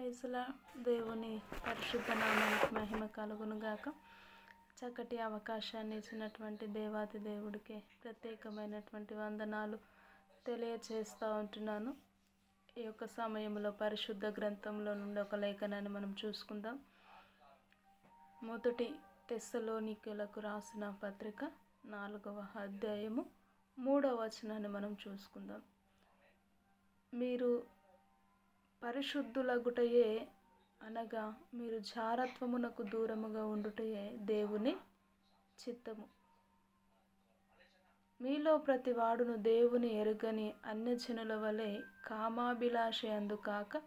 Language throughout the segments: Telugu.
ప్రైజ్లా దేవుని పరిశుద్ధ నామానికి మహిమ కలుగునుగాక. చక్కటి అవకాశాన్ని ఇచ్చినటువంటి దేవాది దేవుడికి ప్రత్యేకమైనటువంటి వందనాలు తెలియచేస్తూ ఉంటున్నాను. ఈ యొక్క సమయంలో పరిశుద్ధ గ్రంథంలో నుండి ఒక లేఖనాన్ని మనం చూసుకుందాం. మొదటి తెస్సలోనికీయులకు రాసిన పత్రిక 4వ అధ్యాయము 3వ వచనాన్ని మనం చూసుకుందాం. మీరు పరిశుద్ధులగుటయే అనగా మీరు జారత్వమునకు దూరముగా ఉండుటయే దేవుని చిత్తము. మీలో ప్రతి వాడును దేవుని ఎరుగని అన్యజనుల వలె కామాభిలాషయందు కాక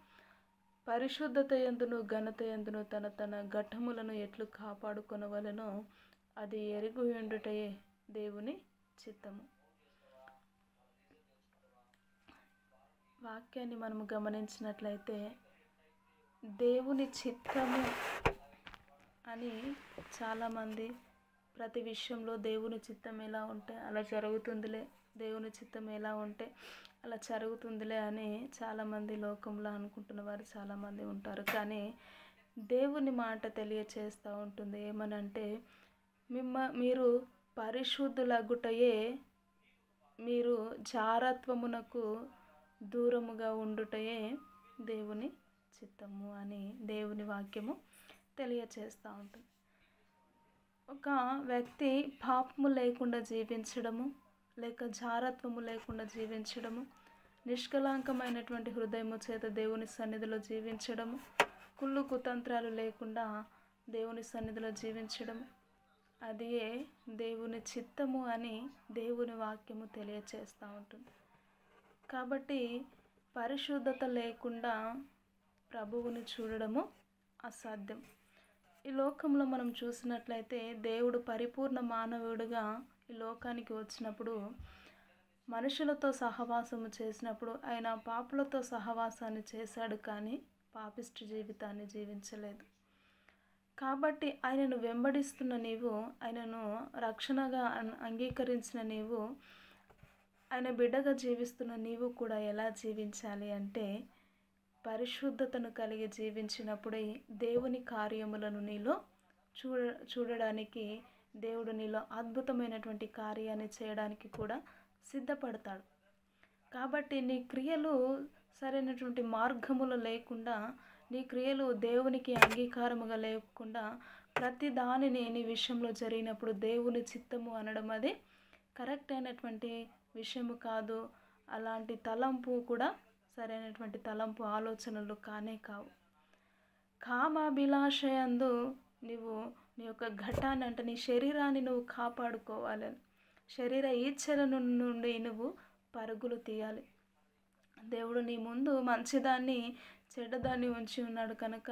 పరిశుద్ధతయందును ఘనతయందును తన తన ఘట్టములను ఎట్లు కాపాడుకొనవలెనో అది ఎరుగు ఉండుటయే దేవుని చిత్తము. వాక్యాన్ని మనము గమనించినట్లయితే దేవుని చిత్తము అని చాలామంది ప్రతి విషయంలో దేవుని చిత్తం ఎలా ఉంటే అలా జరుగుతుందిలే, దేవుని చిత్తం ఎలా ఉంటే అలా జరుగుతుందిలే అని చాలామంది లోకంలో అనుకుంటున్న వారు చాలామంది ఉంటారు. కానీ దేవుని మాట తెలియచేస్తూ ఉంటుంది. ఏమనంటే మీరు పరిశుద్ధులగుటయే మీరు జారత్వమునకు దూరముగా ఉండుటయే దేవుని చిత్తము అని దేవుని వాక్యము తెలియచేస్తూ ఉంటుంది. ఒక వ్యక్తి పాపము లేకుండా జీవించడము, లేక జారత్వము లేకుండా జీవించడము, నిష్కళంకమైనటువంటి హృదయము చేత దేవుని సన్నిధిలో జీవించడము, కుళ్ళు కుతంత్రాలు లేకుండా దేవుని సన్నిధిలో జీవించడము, అది దేవుని చిత్తము అని దేవుని వాక్యము తెలియచేస్తూ ఉంటుంది. కాబట్టి పరిశుద్ధత లేకుండా ప్రభువుని చూడడము అసాధ్యం. ఈ లోకంలో మనం చూసినట్లయితే దేవుడు పరిపూర్ణ మానవుడిగా ఈ లోకానికి వచ్చినప్పుడు మనుషులతో సహవాసము చేసినప్పుడు ఆయన పాపులతో సహవాసాన్ని చేశాడు, కానీ పాపిష్టి జీవితాన్ని జీవించలేదు. కాబట్టి ఆయనను వెంబడిస్తున్న నీవు, ఆయనను రక్షణగా అంగీకరించిన నీవు, ఆయన బిడ్డగా జీవిస్తున్న నీవు కూడా ఎలా జీవించాలి అంటే పరిశుద్ధతను కలిగి జీవించినప్పుడే దేవుని కార్యములను నీలో చూడడానికి దేవుడు నీలో అద్భుతమైనటువంటి కార్యాన్ని చేయడానికి కూడా సిద్ధపడతాడు. కాబట్టి నీ క్రియలు సరైనటువంటి మార్గములు లేకుండా, నీ క్రియలు దేవునికి అంగీకారముగా లేకుండా ప్రతి దానిని నీ విషయంలో జరిగినప్పుడు దేవుని చిత్తము అనడం అది కరెక్ట్ అయినటువంటి విషయము కాదు. అలాంటి తలంపు కూడా సరైనటువంటి తలంపు, ఆలోచనలు కానే కావు. కామాభిలాషయందు నీవు నీ యొక్క ఘటాన్ని అంటే నీ శరీరాన్ని నువ్వు కాపాడుకోవాలని, శరీర ఈచ్ఛల నుండి నువ్వు పరుగులు తీయాలి. దేవుడు నీ ముందు మంచిదాన్ని చెడ్డదాన్ని ఉంచి ఉన్నాడు కనుక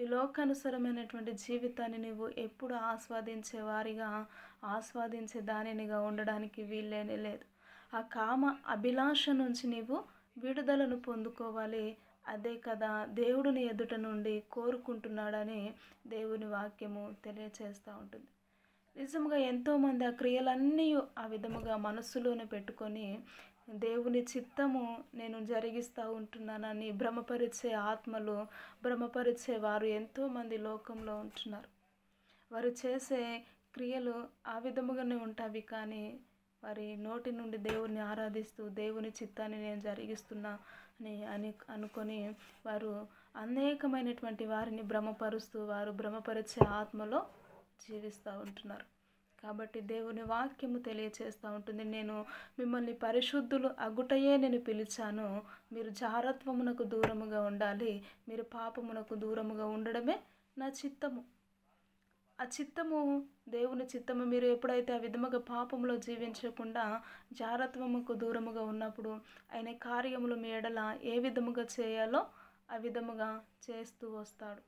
ఈ లోకానుసరమైనటువంటి జీవితాన్ని నువ్వు ఎప్పుడు ఆస్వాదించే దానినిగా ఉండడానికి వీల్లేనే లేదు. ఆ కామ అభిలాష నుంచి నీవు విడుదలను పొందుకోవాలి. అదే కదా దేవుడిని ఎదుట నుండి కోరుకుంటున్నాడని దేవుని వాక్యము తెలియచేస్తూ ఉంటుంది. నిజంగా ఎంతోమంది ఆ క్రియలన్నీ ఆ విధముగా మనస్సులోనే పెట్టుకొని దేవుని చిత్తము నేను జరిగిస్తూ ఉంటున్నానని భ్రమపరిచే ఆత్మలు, భ్రమపరిచే వారు ఎంతోమంది లోకంలో ఉంటున్నారు. వారు చేసే క్రియలు ఆ విధముగానే ఉంటాయి, కానీ వారి నోటి నుండి దేవుని ఆరాధిస్తూ దేవుని చిత్తాన్ని నేను జరిగిస్తున్నా అని అనుకొని వారు అనేకమైనటువంటి వారిని భ్రమపరుస్తూ వారు భ్రమపరిచే ఆత్మలో జీవిస్తూ ఉంటున్నారు. కాబట్టి దేవుని వాక్యము తెలియచేస్తూ ఉంటుంది, నేను మిమ్మల్ని పరిశుద్ధులు అగుటయే నేను పిలిచాను, మీరు జారత్వమునకు దూరముగా ఉండాలి, మీరు పాపమునకు దూరముగా ఉండడమే నా చిత్తము. ఆ చిత్తము దేవుని చిత్తము. మీరు ఎప్పుడైతే ఆ విధముగా పాపంలో జీవించకుండా జారత్వముకు దూరముగా ఉన్నప్పుడు ఆయన కార్యములు మీ ఎడల ఏ విధముగా చేయాలో ఆ విధముగా చేస్తూ వస్తాడు.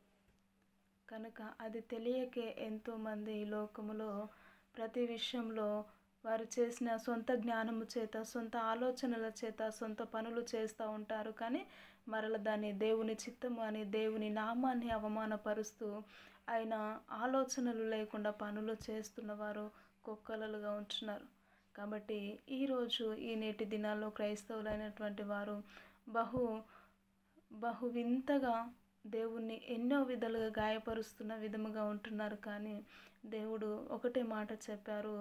కనుక అది తెలియకే ఎంతోమంది ఈ లోకములో ప్రతి విషయంలో వారు చేసిన సొంత జ్ఞానము చేత, సొంత ఆలోచనల చేత సొంత పనులు చేస్తూ ఉంటారు. కానీ మరల దాన్ని దేవుని చిత్తము అని దేవుని నామాన్ని అవమానపరుస్తూ ఆయన ఆలోచనలు లేకుండా పనులు చేస్తున్నవారు కుక్కలలుగా ఉంటున్నారు. కాబట్టి ఈరోజు ఈ నేటి దినాల్లో క్రైస్తవులైనటువంటి వారు బహు వింతగా దేవుణ్ణి ఎన్నో విధాలుగా గాయపరుస్తున్న విధముగా ఉంటున్నారు. కానీ దేవుడు ఒకటే మాట చెప్పారు,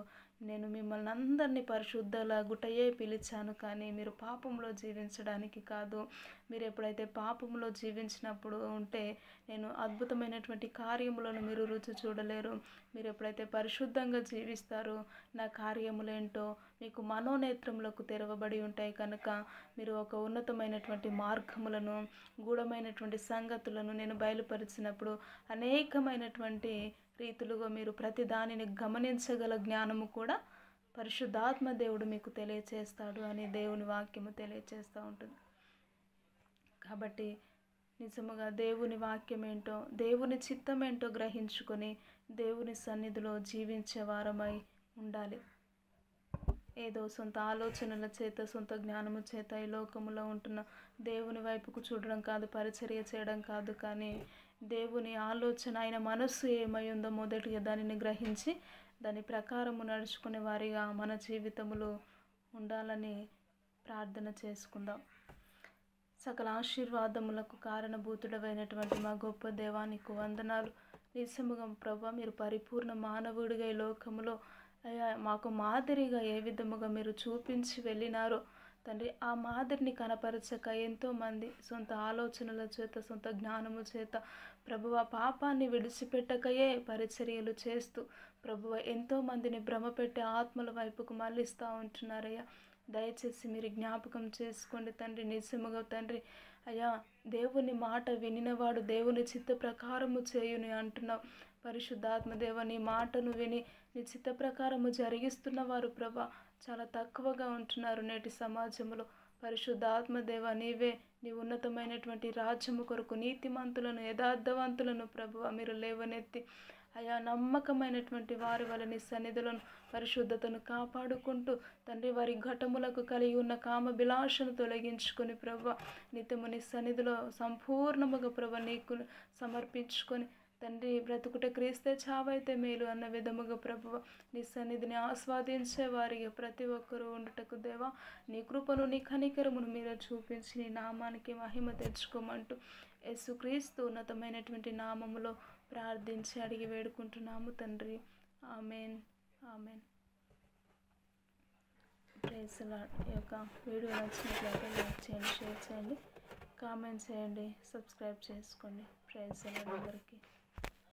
నేను మిమ్మల్ని అందరినీ పరిశుద్ధులగుటయే పిలిచాను, కానీ మీరు పాపంలో జీవించడానికి కాదు. మీరు ఎప్పుడైతే పాపంలో జీవించినప్పుడు ఉంటే నేను అద్భుతమైనటువంటి కార్యములను మీరు రుచి చూడలేరు. మీరు ఎప్పుడైతే పరిశుద్ధంగా జీవిస్తారో నా కార్యములేంటో మీకు మనోనేత్రములకు తెరవబడి ఉంటాయి కనుక మీరు ఒక ఉన్నతమైనటువంటి మార్గములను, గూఢమైనటువంటి సంగతులను నేను బయలుపరిచినప్పుడు అనేకమైనటువంటి రీతులుగా మీరు ప్రతి దానిని గమనించగల జ్ఞానము కూడా పరిశుద్ధాత్మ దేవుడు మీకు తెలియచేస్తాడు అని దేవుని వాక్యము తెలియచేస్తూ ఉంటుంది. కాబట్టి నిజముగా దేవుని వాక్యం ఏంటో, దేవుని చిత్తం ఏంటో గ్రహించుకొని దేవుని సన్నిధిలో జీవించే వారమై ఉండాలి. ఏదో సొంత ఆలోచనల చేత, సొంత జ్ఞానము చేత ఈ లోకములో ఉంటున్న దేవుని వైపుకు చూడడం కాదు, పరిచర్య చేయడం కాదు, కానీ దేవుని ఆలోచన, ఆయన మనస్సు ఏమై ఉందో మొదటిగా దానిని గ్రహించి దాని ప్రకారము నడుచుకునే వారిగా మన జీవితములో ఉండాలని ప్రార్థన చేసుకుందాం. సకల ఆశీర్వాదములకు కారణభూతుడమైనటువంటి మా గొప్ప దేవానికి వందనాలు. నిజముగా ప్రభా, మీరు పరిపూర్ణ మానవుడిగా ఈ లోకములో అయ్యా మాకు మాదిరిగా ఏ విధముగా మీరు చూపించి వెళ్ళినారో తండ్రి, ఆ మాదిరిని కనపరచక ఎంతోమంది సొంత ఆలోచనల చేత, సొంత జ్ఞానము చేత ప్రభువ పాపాన్ని విడిచిపెట్టకయే పరిచర్యలు చేస్తూ ప్రభువ ఎంతోమందిని భ్రమపెట్టే ఆత్మల వైపుకు మళ్ళిస్తూ ఉంటున్నారయ్యా. దయచేసి మీరు జ్ఞాపకం చేసుకోండి తండ్రి. నిజముగా తండ్రి అయ్యా, దేవుని మాట వినినవాడు దేవుని చిత్త ప్రకారము చేయుని అంటున్నావు. పరిశుద్ధాత్మ దేవ, నీ మాటను విని నీ చిత్త ప్రకారము జరిగిస్తున్న వారు ప్రభా చాలా తక్కువగా ఉంటున్నారు నేటి సమాజంలో. పరిశుద్ధాత్మ దేవ, నీవే నీ ఉన్నతమైనటువంటి రాజ్యము కొరకు నీతిమంతులను, యథార్థవంతులను ప్రభువ మీరు లేవనెత్తి అయా నమ్మకమైనటువంటి వారి వల్ల నీ సన్నిధులను, పరిశుద్ధతను కాపాడుకుంటూ తండ్రి వారి ఘటములకు కలిగి ఉన్న కామభిలాషను తొలగించుకొని ప్రభువ నిత్యము నీ సన్నిధిలో సంపూర్ణముగా ప్రభు నీకు సమర్పించుకొని తండ్రి బ్రతుకుట క్రీస్తే చావైతే మేలు అన్న విధముగా ప్రభువ నీ సన్నిధిని ఆస్వాదించే వారికి ప్రతి ఒక్కరూ ఉండుటకు దేవా నీ కృపను, నీ కనికరమును మీరు చూపించి నీ నామానికి మహిమ తెచ్చుకోమంటూ యేసుక్రీస్తు ఉన్నతమైనటువంటి నామములో ప్రార్థించి అడిగి వేడుకుంటున్నాము తండ్రి. Amen, amen. Praise the lord. ఈ యొక్క వీడియో నచ్చినట్లయితే లైక్ చేయండి, షేర్ చేయండి, కామెంట్ చేయండి, సబ్స్క్రైబ్ చేసుకోండి. ప్రైజ్ ది లార్డ్ అందరికీ.